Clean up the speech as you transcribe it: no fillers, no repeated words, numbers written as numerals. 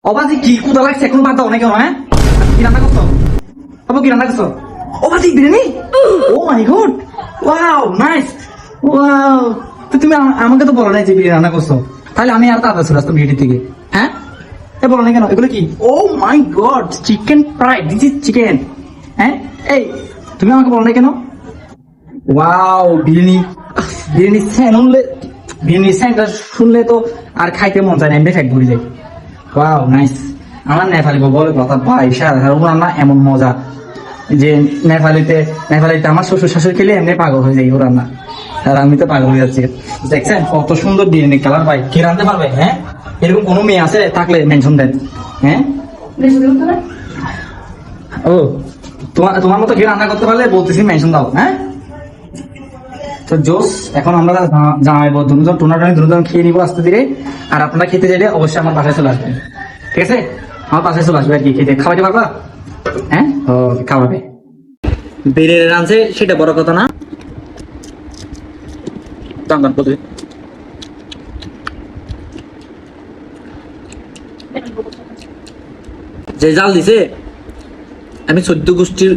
অবাজি কি কোথা লাগছে এখন বাদ দাও না কেন? হ্যাঁ, কি রান্না করছো? কি রান্না করছো? অবাজি বিরিয়ানি। ও my god, wow nice, wow. তো তুমি আমাকে তো বলো না যে বিরিয়ানি রান্না করছো, তাহলে আমি আর তাড়াতাড়ি চলে আসতাম বিরিয়ানি থেকে। হ্যাঁ, বলো না কেন? এগুলো কি? Oh my god, chicken fry, this is chicken. হ্যাঁ, এই তুমি আমাকে বলো না কেন? ওয়াও, বিরিয়ানি, বিরিয়ানি শুনলে, বিরিয়ানি স্যান্ডটা শুনলে তো আর খাইতে মন চায় না, এমনি ফ্যাট ভরে যায়। Wow nice. আমার নেপালি বলে কথা ভাই, সারা না এমন মজা যে নেপালিতে আমার শ্বশুর শাশুড়ি খেলে এমনি পাগল হয়ে যায় ও রান্না, আর আমি তো পাগল হয়ে যাচ্ছি। দেখছেন কত সুন্দর বিরিয়ানি কালার ভাই, কে রাঁধতে পারবে? হ্যাঁ, এরকম কোনো মেয়ে আছে থাকলে মেনশন দেন। হ্যাঁ, ও তোমার তোমার মতো কে রান্না করতে পারলে বলতেছি মেনশন দাও। হ্যাঁ, তো জোস। এখন আমরা জামাইবো দুজন টোনাটানি দুজন খেয়ে নিবো আস্তে ধীরে। আর আপনারা খেতে চাইলে অবশ্যই আমার বাসায় চলে আসবেন, ঠিক আছে? আমার বাসায় চলে আসবে আর কি, খেতে খাওয়াতে পারবা? হ্যাঁ, ও খাওয়াবে। বেড়ে রাঁধছে সেটা বড় কথা না, যে জাল দিছে আমি 14 গোষ্ঠীর